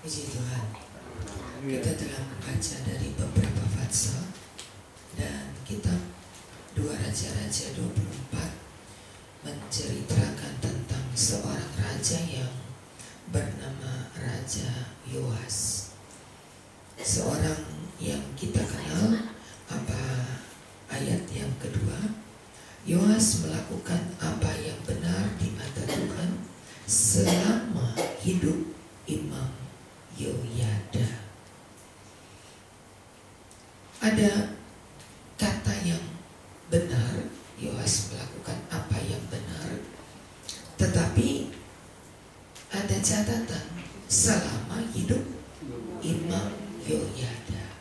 Puji Tuhan, kita telah membaca dari beberapa pasal dan kitab 2 Raja-Raja 24 menceritakan tentang seorang raja yang bernama Raja Yoas. Seorang yang kita kenal apa ayat yang kedua, Yoas melakukan apa yang benar di mata Tuhan selama hidup Imam Yoyada. Ada kata yang benar, Yoas melakukan apa yang benar, tetapi ada catatan selama hidup Imam Yoyada.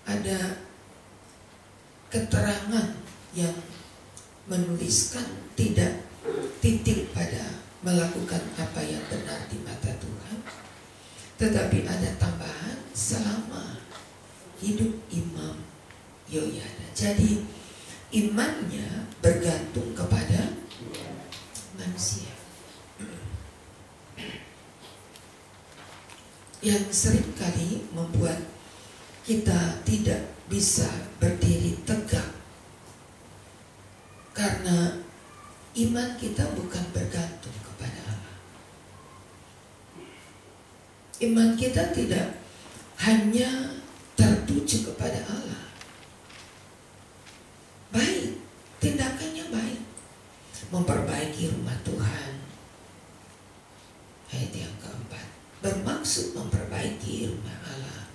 Ada keterangan yang menuliskan tidak titik pada melakukan apa yang benar di mata Tuhan, tetapi ada tambahan selama hidup Imam Yoyada. Jadi imannya bergantung kepada manusia yang seringkali membuat kita tidak bisa berdiri tegak, karena iman kita bukan bergantung kepada Allah. Iman kita tidak hanya tertuju kepada Allah. Baik, tindakannya baik, memperbaiki rumah Tuhan. Ayat yang keempat, bermaksud memperbaiki rumah Allah.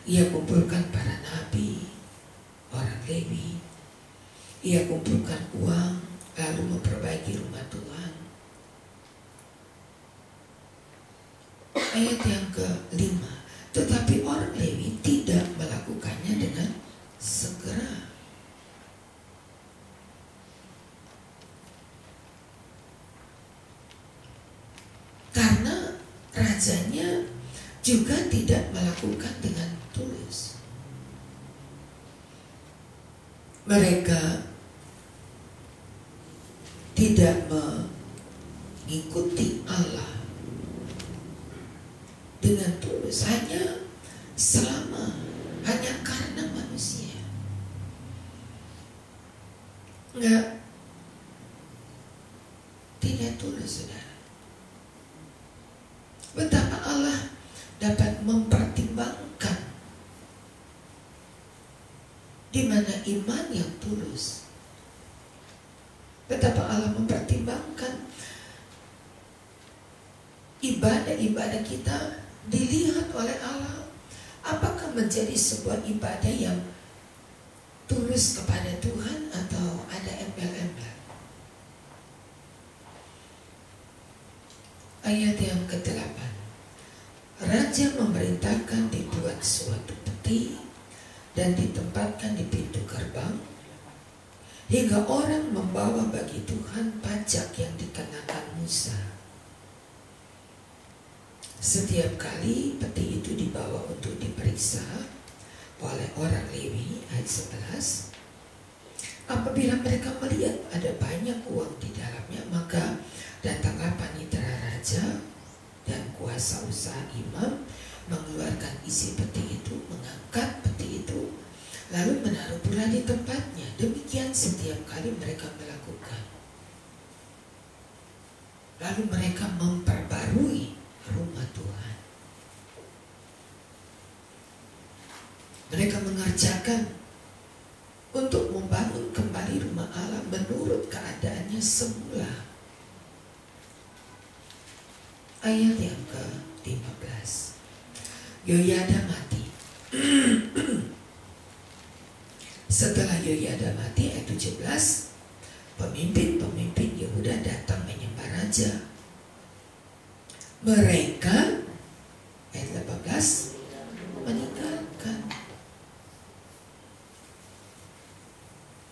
Ia kumpulkan para nabi, orang Lewi. Ia kumpulkan uang, lalu memperbaiki rumah Tuhan. Ayat yang kelima, tetapi orang Lewi tidak melakukannya dengan segera. Karena rajanya juga tidak melakukan dengan tulus. Mereka tidak mengikuti Allah dengan tulus, hanya karena manusia. Tidak tulus, saudara. Betapa Allah dapat mempertimbangkan di mana iman yang tulus. Betapa Allah mempertimbangkan ibadah-ibadah kita dilihat oleh Allah. Apakah menjadi sebuah ibadah yang tulus kepada Tuhan atau ada embel-embel? Ayat yang ke-8, raja memerintahkan dibuat suatu peti dan ditempatkan di pintu gerbang, hingga orang membawa bagi Tuhan pajak yang dikenakan Musa. Setiap kali peti itu dibawa untuk diperiksa oleh orang Lewi, ayat 11, apabila mereka melihat ada banyak uang di dalamnya, maka datanglah panitera raja dan kuasa usaha imam, mengeluarkan isi peti itu, mengangkat peti itu, lalu menaruh pula di tempatnya. Demikian setiap kali mereka melakukan. Lalu mereka memperbarui rumah Tuhan. Mereka mengerjakan untuk membangun kembali rumah Allah menurut keadaannya semula. Ayat yang ke-15, Yoyada mati. Setelah Yoyada mati, ayat 17, pemimpin-pemimpin Yehuda datang menyembah raja. Mereka, ayat 18, meninggalkan.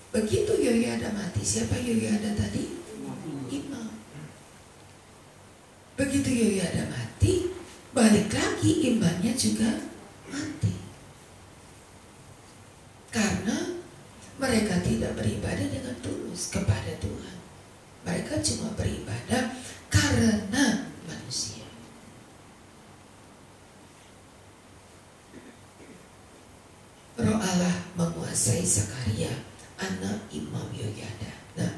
Begitu Yoyada mati, siapa Yoyada tadi? Imam. Begitu Yoyada mati, balik lagi imannya juga mati. Karena mereka tidak beribadah dengan tulus kepada Tuhan. Mereka cuma beribadah karena manusia. membangsai Sakaria, anak Imam Yoyada. Nah,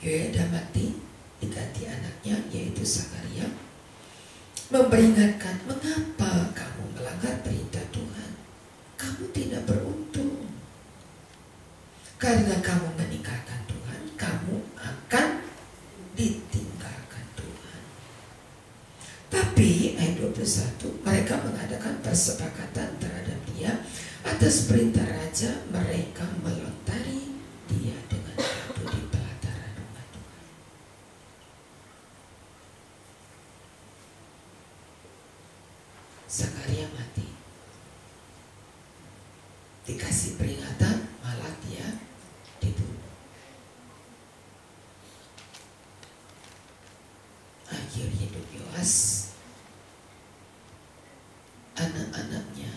Yoyada mati, diganti anaknya yaitu Sakaria, memperingatkan, mengapa kamu melanggar perintah Tuhan? Kamu tidak beruntung. Karena kamu meninggalkan Tuhan, kamu akan ditinggalkan Tuhan. Tapi ayat 21, mereka mengadakan persepakatan terhadap dia. Atas perintah raja, mereka melontari dia dengan batu di pelataran rumah Tuhan. Sakaria mati. Dikasih peringatan, malah dia dibunuh. Akhir hidup Yoas, anak-anaknya,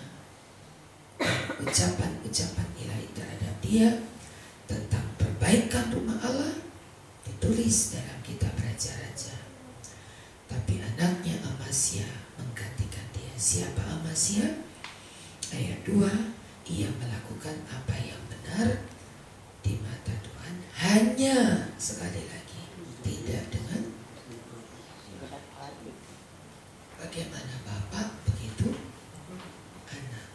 ucapan-ucapan ilahi terhadap dia tentang perbaikan rumah Allah ditulis dalam kitab Raja-Raja. Tapi anaknya Amasya menggantikan dia. Siapa Amasya? Ayat 2, ia melakukan apa yang benar di mata Tuhan, hanya sekali lagi tidak dengan bagaimana Bapak begitu anak.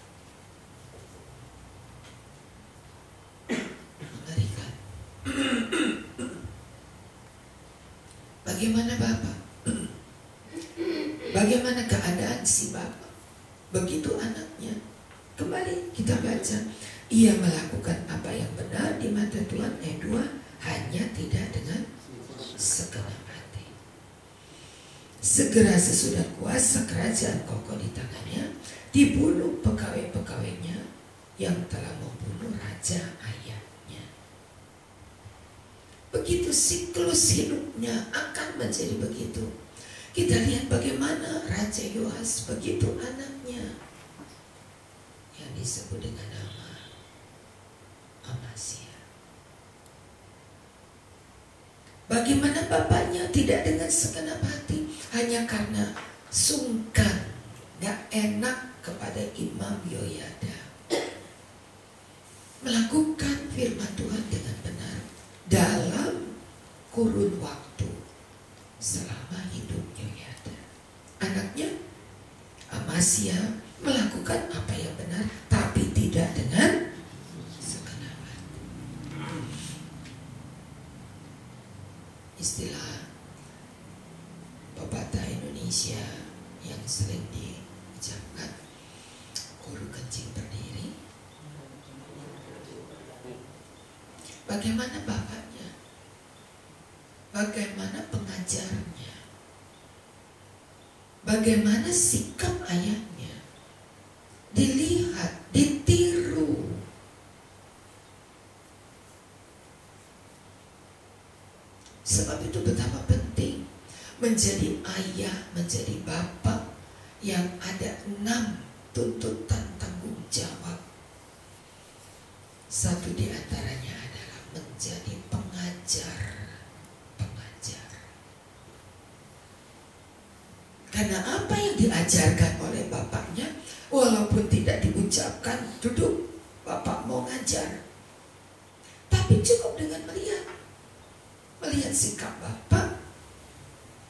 Mengerikan. Bagaimana Bapak? Bagaimana keadaan si Bapak? Begitu anaknya. Kembali kita baca, ia melakukan apa yang benar di mata Tuhan, ayat 2, hanya tidak dengan segenap hati. Segera sesudah kuasa kerajaan kokoh di tangannya, dibunuh pegawai-pegawainya yang telah membunuh raja ayahnya. Begitu siklus hidupnya akan menjadi begitu. Kita lihat bagaimana Raja Yoas, begitu anaknya yang disebut dengan nama Amasya. Bagaimana bapaknya tidak dengan segenap hati, hanya karena sungkan, gak enak kepada Imam Yoyada, melakukan firman Tuhan dengan benar dalam kurun waktu selama hidup Yoyada. Anaknya Amasya melakukan apa yang benar, tapi tidak dengan segenap hati. Istilah pepatah Indonesia yang sering diucapkan, guru kencing berdiri. Bagaimana bapaknya? Bagaimana pengajarnya? Bagaimana sikap ayahnya? Dilihat, ditiru. Sebab itu betapa penting menjadi ayah, menjadi bapak yang ada 6 tuntutan tanggung jawab. Satu di antaranya adalah menjadi pengajar. Karena apa yang diajarkan oleh bapaknya, walaupun tidak diucapkan, duduk, bapak mau ngajar, tapi cukup dengan melihat sikap bapak.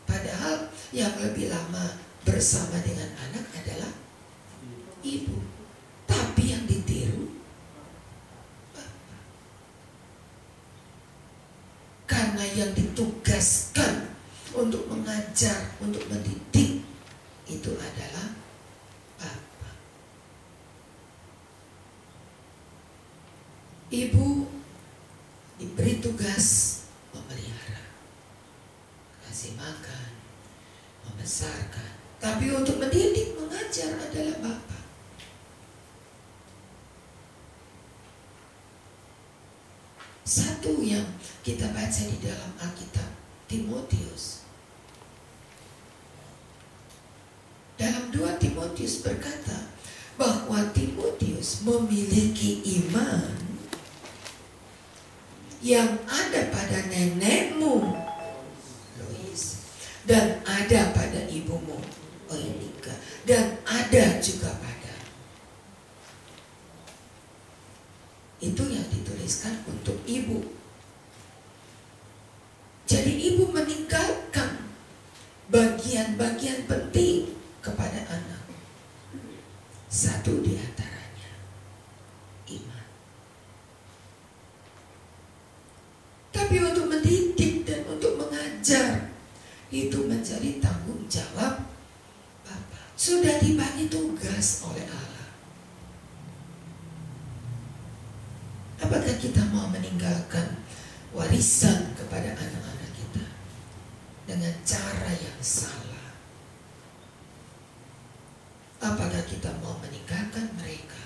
Padahal yang lebih lama bersama dengan anak adalah ibu, tapi yang ditiru bapak. Karena yang ditugaskan untuk mengajar, untuk mendidik, itu adalah bapak. Ibu diberi tugas memelihara, kasih makan, membesarkan. Tapi untuk mendidik, mengajar adalah bapak. Satu yang kita baca di dalam Alkitab, Timotius. Dalam 2 Timotius berkata bahwa Timotius memiliki iman yang ada pada nenekmu Lois, dan ada pada ibumu Oinika, dan ada juga pada. Itu Jadi ibu meninggalkan bagian-bagian penting kepada anak. Satu di antaranya iman. Tapi untuk mendidik dan untuk mengajar itu menjadi tanggung jawab Bapak. Sudah dibagi tugas oleh Allah. Apakah kita mau meninggalkan warisan kepada anak-anak kita dengan cara yang salah? Apakah kita mau meninggalkan mereka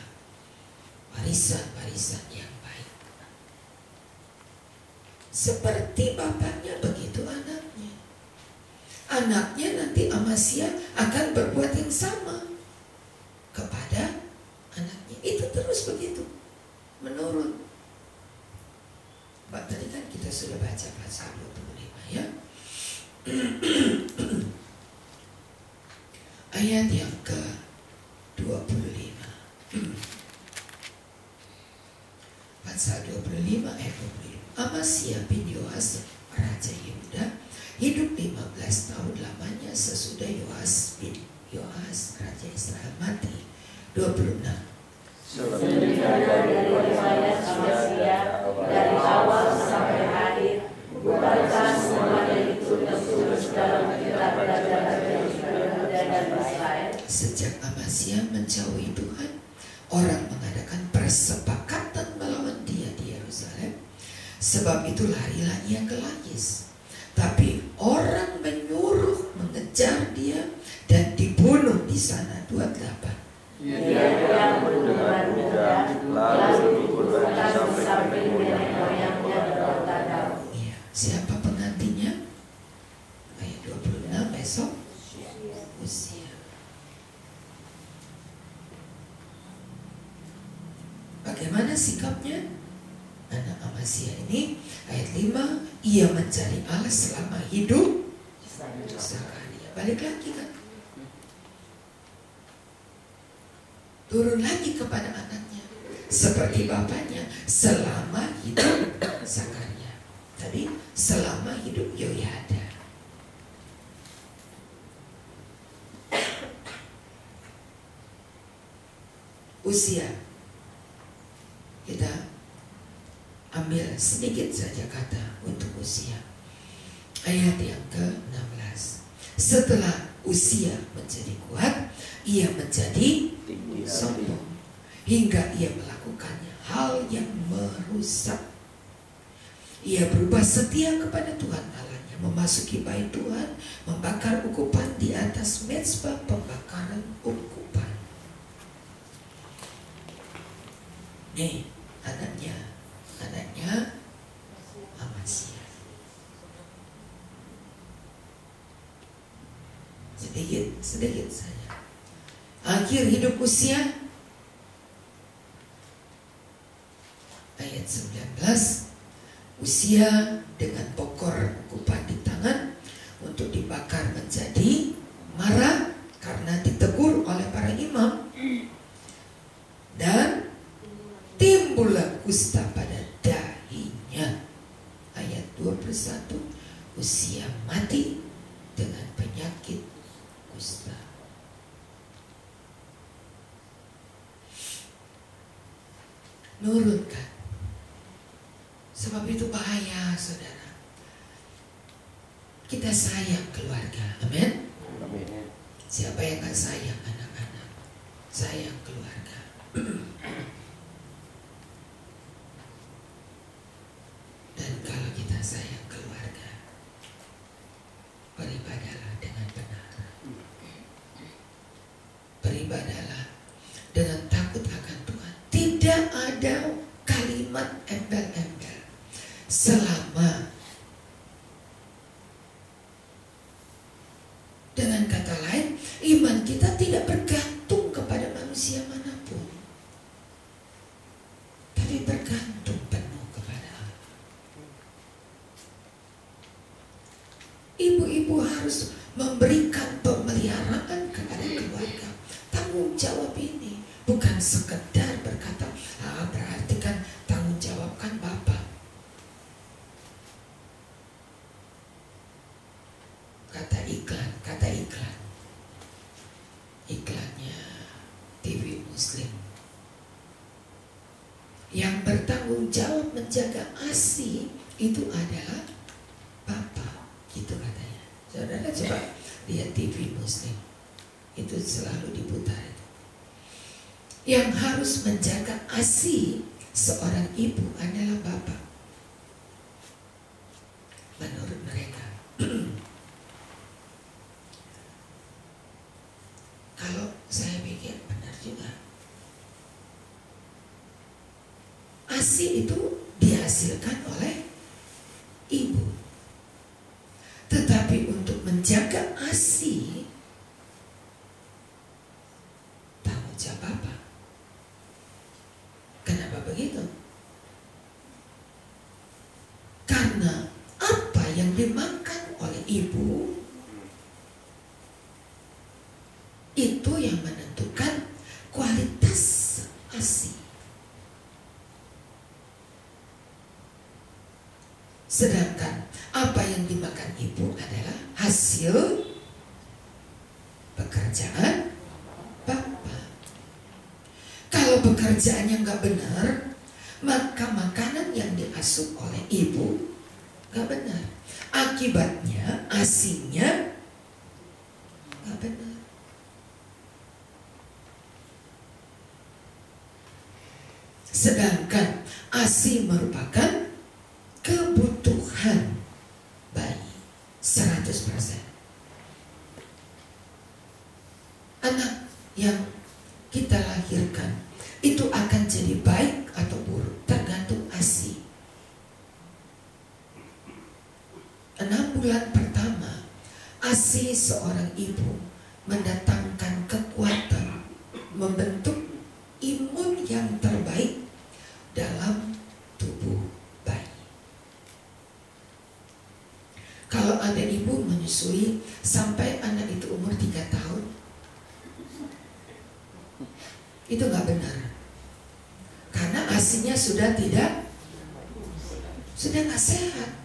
warisan-warisan yang baik? Seperti bapaknya begitu anaknya. Anaknya nanti Amasya akan berbuat yang sama kepada anaknya. Itu terus begitu, menurun. Pak, tadi kan kita sudah baca pasal 25 ya. Ayat yang ke-25. Pasal 25 ayat 25. Amasya bin Yoas Raja Yehuda hidup 15 tahun lamanya sesudah Yoas bin Yoas Raja Israel mati. 26. Dari riwayat Amasya dari awal sampai akhir, bukankah semuanya itu tertulis dalam kitab raja-raja Yehuda dan Israel? Sejak Amasya menjauhi Tuhan, orang mengadakan persepakatan melawan dia di Yerusalem. Sebab itu larilah ia ke Lakis. Tapi orang menyuruh mengejar dia dan dibunuh di sana. 28. Ia yang berhubungan muda, lalu dikuburkan di samping nenek moyangnya di kota Daud. Iya. Siapa penggantinya? Ayat 26 besok. Usia. Bagaimana sikapnya anak Amasya ini? Ayat 5, ia mencari Allah selama hidup Zakaria. Balik lagi kan, turun lagi kepada anaknya seperti bapaknya selama hidup Zakaria. Tadi selama hidup Yoyada. Usia. Kita ambil sedikit saja kata untuk usia. Ayat yang ke-16. Setelah Usia menjadi kuat, ia menjadi sombong hingga ia melakukannya hal yang merusak. Ia berubah setia kepada Tuhan Allahnya, memasuki bait Tuhan, membakar ukupan di atas mezbah pembakaran ukupan. Nih anaknya Amasya. Sedikit saja. Akhir hidup Usia, ayat 19. Usia dengan pokor ukupan di tangan untuk dibakar menjadi marah karena ditegur oleh para imam, dan timbullah kusta pada dahinya. Ayat 21. Usia mati dengan penyakit kusta. Nurunkan. Sebab itu bahaya, saudara. Kita sayang keluarga. Amin. Siapa yang gak sayang anak-anak? Sayang keluarga. Dan kalau kita sayang keluarga, beribadahlah dengan benar. Beribadahlah dengan takut akan Tuhan. Tidak ada kalimat embel-embel. Selama, dengan kata lain, iman kita tidak bergantung kepada manusia manapun, tapi bergantung penuh kepada Allah. Ibu-ibu harus memberikan pemeliharaan kepada keluarga. Tanggung jawab ini bukan sekedar berkata, berarti kan tanggung jawab kan Bapak. kata iklan. Iklannya TV Muslim. Yang bertanggung jawab menjaga ASI itu adalah Bapak, gitu katanya. Saudara coba lihat TV Muslim, itu selalu diputar. Yang harus menjaga ASI seorang ibu adalah Bapak, menurut mereka. Kalau saya pikir benar juga. ASI itu dihasilkan oleh ibu. Tetapi untuk menjaga ASI, tanggung jawab Bapak. Kenapa begitu? Karena apa yang dimakan oleh ibu itu yang menentukan kualitas ASI. Sedangkan apa yang dimakan ibu adalah hasil pekerjaan Bapak. Kalau pekerjaannya nggak benar, maka makanan yang diasup oleh ibu nggak benar. Akibatnya ASINya nggak benar. Sedangkan ASI merupakan kebutuhan bayi 100%. Anak yang kita lahirkan itu akan jadi baik atau buruk tergantung ASI. 6 bulan pertama ASI seorang ibu mendatangkan kekuatan, membentuk imun yang terbaik dalam tubuh bayi. Kalau ada ibu menyusui sampai anak itu umur 3 tahun, itu nggak benar. Karena ASINya sudah nggak sehat.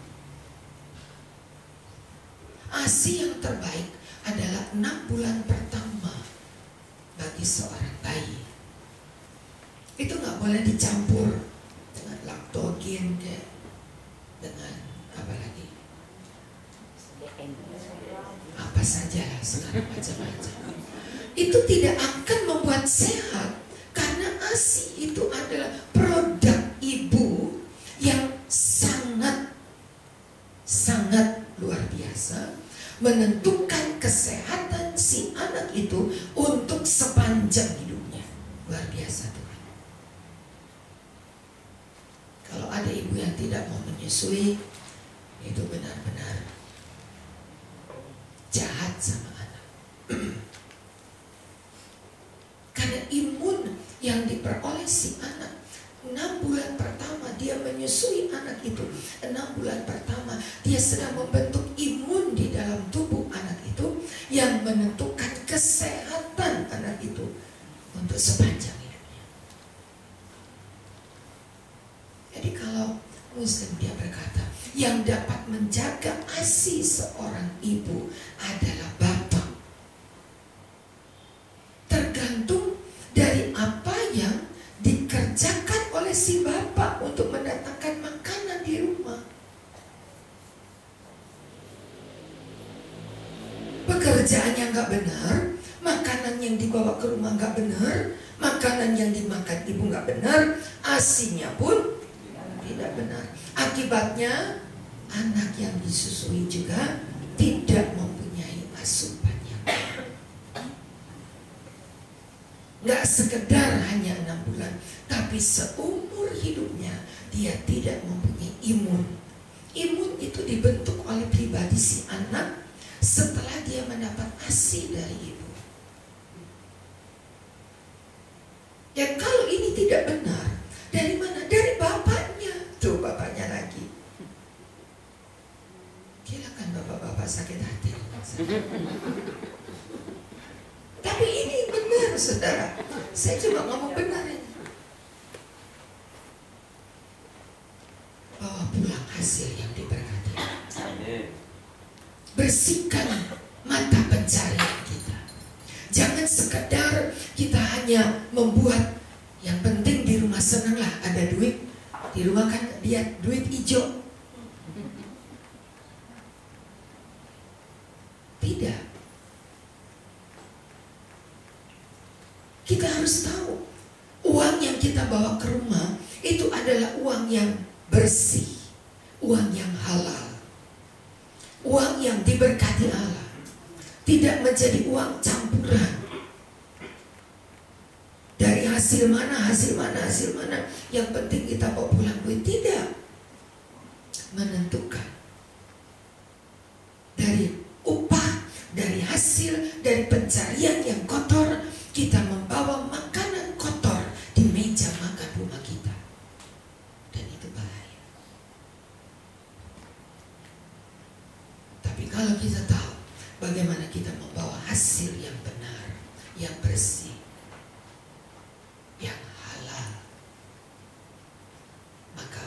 ASI yang terbaik adalah 6 bulan pertama bagi seorang bayi. Itu nggak boleh dicampur dengan laktogen, dengan apa lagi, apa saja lah sekarang macam-macam. Itu tidak akan membuat sehat, karena ASI itu adalah produk ibu yang sangat luar biasa, menentukan kesehatan si anak itu untuk sepanjang hidupnya. Luar biasa Tuhan. Kalau ada ibu yang tidak mau menyusui, itu benar-benar jahat sama anak. Karena imun yang diperoleh si anak 6 bulan pertama dia menyusui anak itu, 6 bulan pertama dia sedang membentuk imun di dalam tubuh anak itu yang menentukan kesehatan anak itu untuk sepanjang hidupnya. Jadi kalau Muslim dia berkata, yang dapat menjaga ASI seorang ibu adalah Bapak. Tergantung dari apa yang dikerjakan oleh si Bapak untuk mendatangkan makanan di rumah. Pekerjaannya nggak benar, makanan yang dibawa ke rumah nggak benar, makanan yang dimakan ibu nggak benar, ASINya pun tidak benar. Akibatnya anak yang disusui juga tidak mempunyai asupan yang benar. Nggak sekedar hanya 6 bulan, tapi seumur hidupnya dia tidak mempunyai imun. Imun itu dibentuk oleh pribadi si anak setelah dia mendapat ASI dari ibu. Ya kalau ini tidak benar, dari mana? Dari bapaknya. Tuh bapaknya lagi. Silakan bapak-bapak sakit hati. Tapi ini benar saudara. Saya cuma ngomong benar ini. Bawa pulang hasil yang diberkati. bersihkan mata pencarian kita. Jangan sekedar kita hanya membuat yang penting di rumah senang lah, ada duit. Di rumah kan lihat duit hijau. Tidak. Kita harus tahu uang yang kita bawa ke rumah itu adalah uang yang bersih, uang yang halal, uang yang diberkati Allah. Tidak menjadi uang campuran. Dari hasil mana, yang penting kita bawa pulang duit. Tidak. Menentukan. Dari upah, dari hasil, dari pencarian yang kotor, kita membawa makanan kotor di meja makan rumah kita. Dan itu bahaya. Tapi kalau kita tahu bagaimana kita membawa hasil yang benar, yang bersih, yang halal, maka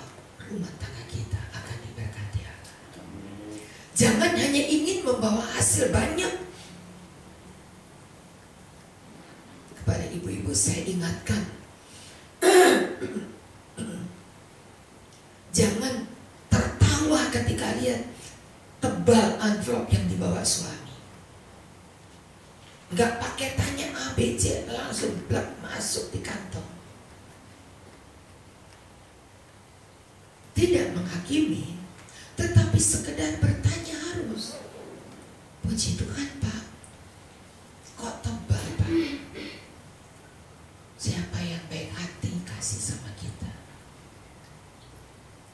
rumah tangga kita akan diberkati Allah. Jangan hanya ingin membawa hasil banyak. Kepada ibu-ibu saya ingatkan, jangan tertawa ketika lihat tebal envelope yang dibawa suami. Gak pakai tanya A, B, C, langsung blak masuk di kantong. Tidak menghakimi, tetapi sekedar bertanya harus. Puji Tuhan Pak, kok tebal Pak? Siapa yang baik hati kasih sama kita?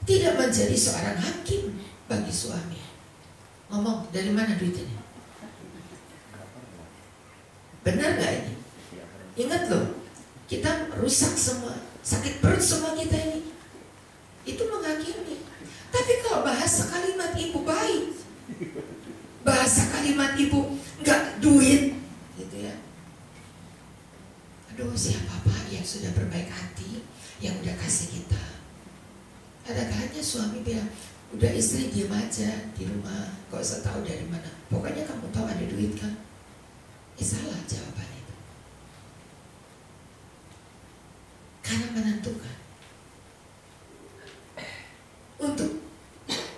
Tidak menjadi seorang hakim bagi suami. Ngomong, dari mana duit ini? Benar gak ini? Ingat loh, kita rusak semua, sakit perut semua kita ini. Itu menghakimi. Tapi kalau bahasa kalimat ibu baik, bahasa kalimat ibu nggak duit, gitu ya. Aduh, siapa Pak yang sudah berbaik hati, yang udah kasih kita? Ada kalanya suami bilang, udah istri diam aja di rumah, gak usah tahu dari mana. Pokoknya kamu tahu ada duit kan? Salah jawaban itu. Karena menentukan untuk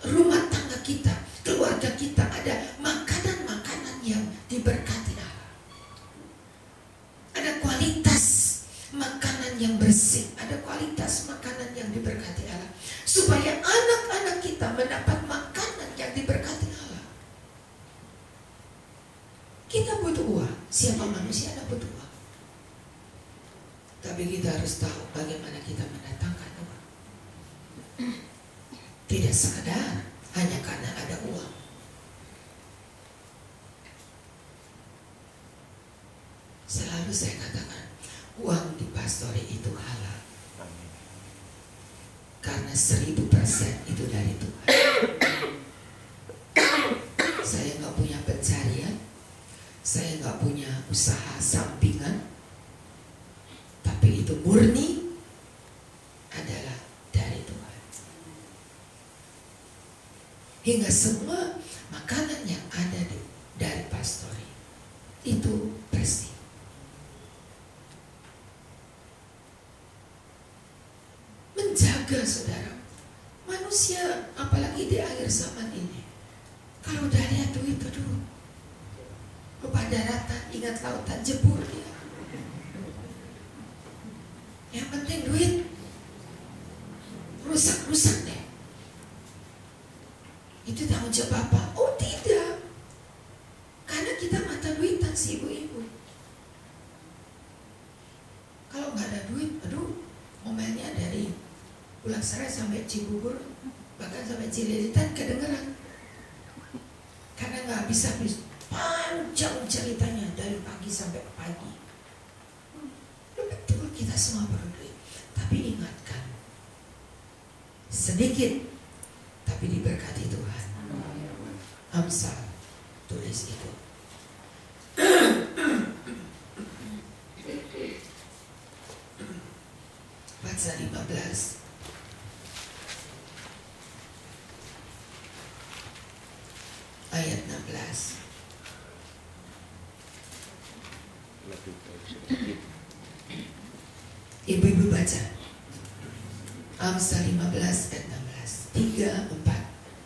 rumah tangga kita, keluarga kita ada makanan-makanan yang diberkati Allah. Ada kualitas makanan yang bersih, ada kualitas makanan yang diberkati Allah, supaya anak-anak kita mendapat makanan yang diberkati Allah. Kita butuh uang, siapa manusia ada butuh uang. Tapi kita harus tahu bagaimana kita mendatangkan uang. Tidak sekedar hanya karena ada uang. Selalu saya katakan, uang di pastori itu halal. Karena 1000% itu dari Tuhan. Saya nggak punya pencarian, saya nggak punya usaha sampingan, tapi itu murni adalah dari Tuhan. Hingga semua makanan yang ada dari pastori itu bersih. Menjaga saudara, manusia apalagi di akhir zaman ini, kalau udah lihat duit, aduh, lupa daratan, ingat lautan, jebur dia. Yang penting duit, rusak deh. Itu tanggung jawab Bapak? Oh tidak, karena kita mata duitan si ibu-ibu. Kalau nggak ada duit, aduh, momennya dari Pulang-Serai sampai Cibubur, bahkan sampai Cililitan kedengeran. Karena nggak habis-habis, panjang ceritanya dari pagi sampai pagi. Betul, kita semua perlu duit. Tapi ingatkan, sedikit tapi diberkati Tuhan. Amsal tulis itu. Pasal 15. ayat 16. Ibu-ibu baca Amsal 15 ayat 16. 3, 4.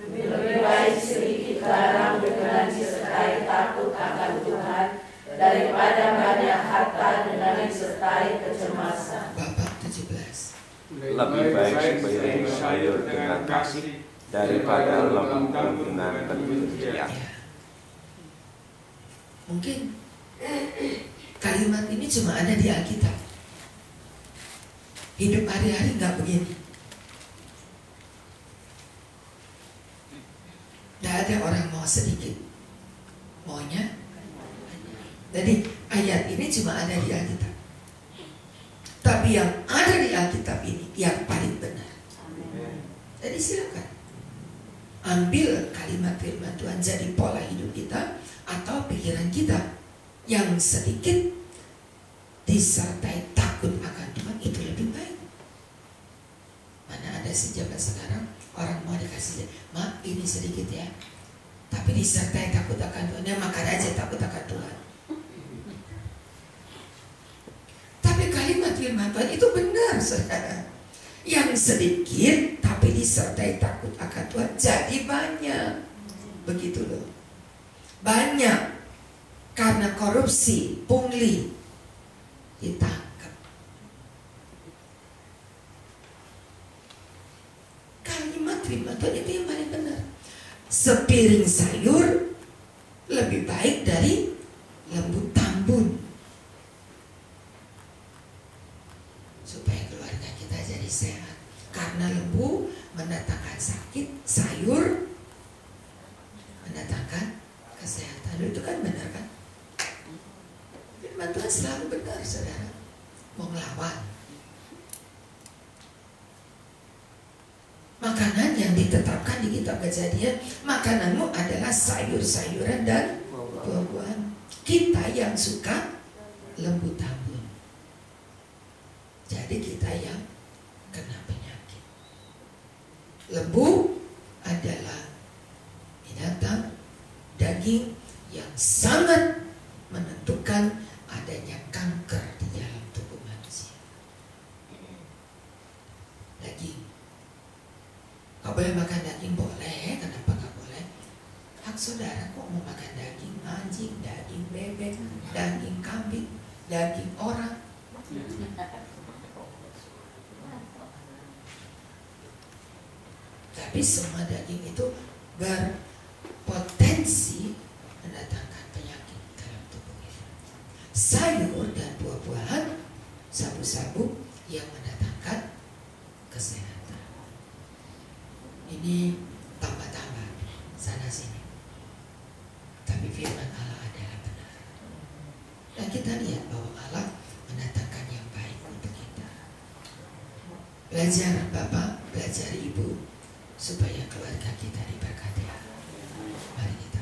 Lebih baik sedikit garam dengan disertai takut akan Tuhan daripada banyak harta dengan disertai kecemasan. Bapak 17. Lebih baik sepiring sayur dengan kasih daripada lembu dengan kebencian. Ya. Mungkin kalimat ini cuma ada di Alkitab. Hidup hari-hari nggak begini. Nggak ada orang mau sedikit, maunya. Jadi ayat ini cuma ada di Alkitab. Tapi yang ada di Alkitab ini yang paling benar. Jadi silakan ambil kalimat firman Tuhan jadi pola hidup kita atau pikiran kita. Yang sedikit disertai takut akan Tuhan itu lebih baik. Mana ada sejabat sekarang orang mau dikasih, "Mak, ini sedikit ya, tapi disertai takut akan Tuhan." Ya makan aja takut akan Tuhan. Tapi kalimat firman Tuhan itu benar, saudara. Yang sedikit tapi disertai takut akan Tuhan jadi banyak. Begitu loh. Banyak karena korupsi, pungli ditangkap. Kalimat firman Tuhan itu yang paling benar. Sepiring sayur lebih baik dari lembu tambun. Supaya keluarga kita jadi sehat. Karena lembu mendatangkan sakit, sayur mendatangkan kesehatan. Itu kan benar kan? Firman Tuhan selalu benar, saudara. Mau ngelawan. Makanan yang ditetapkan di kitab Kejadian, makananmu adalah sayur-sayuran dan buah-buahan. Kita yang suka lembu tambun. Jadi kita yang kena penyakit. Lembu adalah binatang daging yang sangat menentukan adanya kanker di dalam tubuh manusia. Daging. Kau boleh makan daging? Boleh. Kenapa gak boleh? Hak saudara kok mau makan daging anjing, daging bebek, daging kambing, daging orang. Tapi semua daging itu berpotensi mendatangkan penyakit dalam tubuh kita. Sayur dan buah-buahan, sabu-sabu yang mendatangkan kesehatan. Ini tambah-tambah sana sini. Tapi firman Allah adalah benar. Dan kita lihat bahwa Allah mendatangkan yang baik untuk kita. Belajar Bapak, belajar Ibu, supaya keluarga kita diberkati. Mari kita